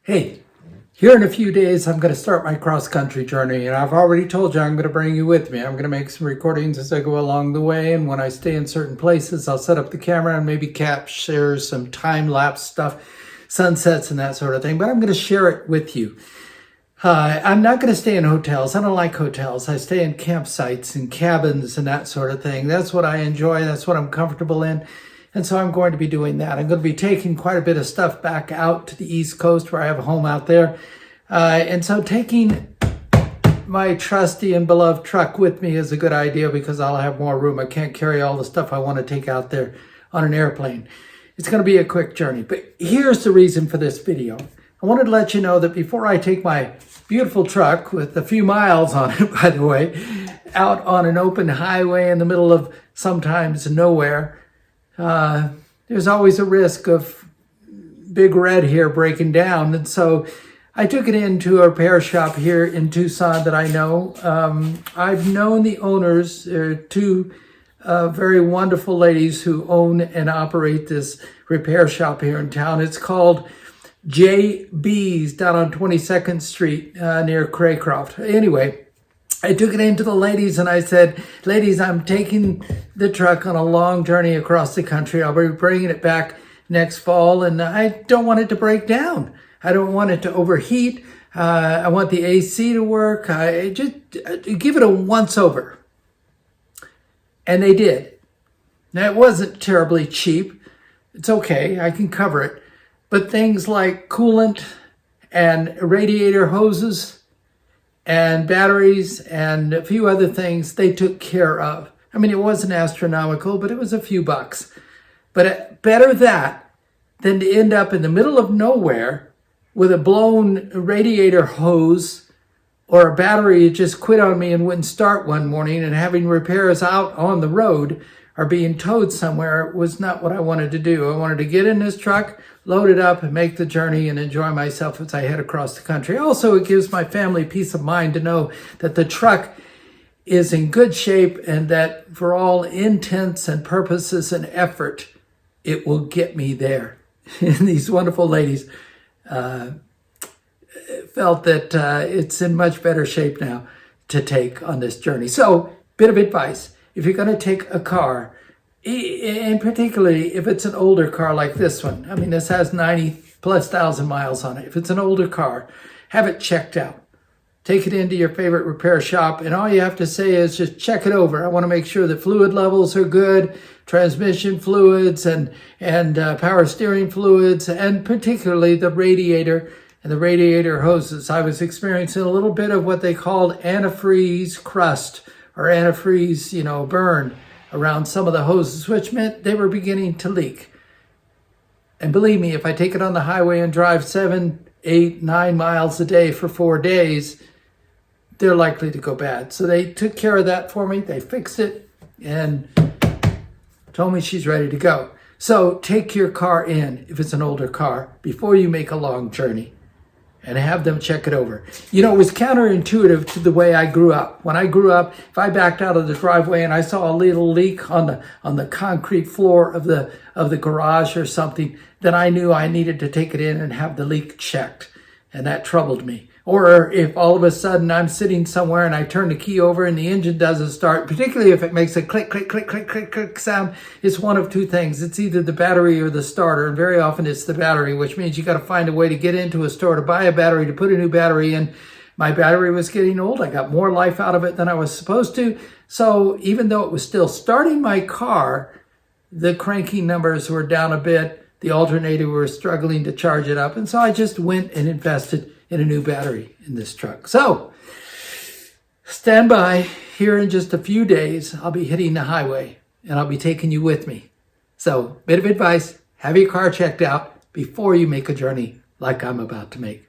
Hey, here in a few days, I'm going to start my cross-country journey, and I've already told you I'm going to bring you with me. I'm going to make some recordings as I go along the way, and when I stay in certain places, I'll set up the camera and maybe capture some time-lapse stuff, sunsets and that sort of thing, but I'm going to share it with you. I'm not going to stay in hotels. I don't like hotels. I stay in campsites and cabins and that sort of thing. That's what I enjoy. That's what I'm comfortable in. And so I'm going to be doing that. I'm going to be taking quite a bit of stuff back out to the East Coast where I have a home out there. And so taking my trusty and beloved truck with me is a good idea because I'll have more room. I can't carry all the stuff I want to take out there on an airplane. It's going to be a quick journey. But here's the reason for this video. I wanted to let you know that before I take my beautiful truck with a few miles on it, by the way, out on an open highway in the middle of sometimes nowhere, there's always a risk of Big Red here breaking down. And so I took it into a repair shop here in Tucson that I know. I've known the owners, two very wonderful ladies who own and operate this repair shop here in town. It's called JB's down on 22nd Street near Craycroft. Anyway, I took it into the ladies and I said, ladies, I'm taking the truck on a long journey across the country. I'll be bringing it back next fall and I don't want it to break down. I don't want it to overheat. I want the AC to work. I just give it a once over. And they did. Now, it wasn't terribly cheap. It's okay. I can cover it. But things like coolant and radiator hoses and batteries and a few other things they took care of. I mean, it wasn't astronomical, but it was a few bucks. But better that than to end up in the middle of nowhere with a blown radiator hose or a battery that just quit on me and wouldn't start one morning, and having repairs out on the road or being towed somewhere was not what I wanted to do. I wanted to get in this truck, load it up, and make the journey and enjoy myself as I head across the country. Also, it gives my family peace of mind to know that the truck is in good shape and that for all intents and purposes and effort, it will get me there. And these wonderful ladies felt that it's in much better shape now to take on this journey. So, bit of advice. If you're going to take a car, and particularly if it's an older car like this one, I mean, this has 90,000+ miles on it. If it's an older car, have it checked out. Take it into your favorite repair shop, and all you have to say is just check it over. I want to make sure that fluid levels are good, transmission fluids and power steering fluids, and particularly the radiator and the radiator hoses. I was experiencing a little bit of what they called antifreeze crust, or antifreeze, burn around some of the hoses, which meant they were beginning to leak. And believe me, if I take it on the highway and drive 7, 8, 9 miles a day for 4 days, they're likely to go bad. So they took care of that for me. They fixed it and told me she's ready to go. So take your car in, if it's an older car, before you make a long journey, and have them check it over. It was counterintuitive to the way I grew up. When I grew up, if I backed out of the driveway and I saw a little leak on the concrete floor of the garage or something, then I knew I needed to take it in and have the leak checked. And that troubled me. Or if all of a sudden I'm sitting somewhere and I turn the key over and the engine doesn't start, particularly if it makes a click, click, click, click, click, click sound, it's one of two things. It's either the battery or the starter, and very often it's the battery, which means you got to find a way to get into a store to buy a battery, to put a new battery in. My battery was getting old. I got more life out of it than I was supposed to. So even though it was still starting my car, the cranking numbers were down a bit. The alternator was struggling to charge it up. And so I just went and invested in a new battery in this truck. So stand by. Here in just a few days, I'll be hitting the highway and I'll be taking you with me. So, bit of advice, have your car checked out before you make a journey like I'm about to make.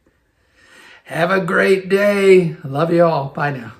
Have a great day. I love you all. Bye now.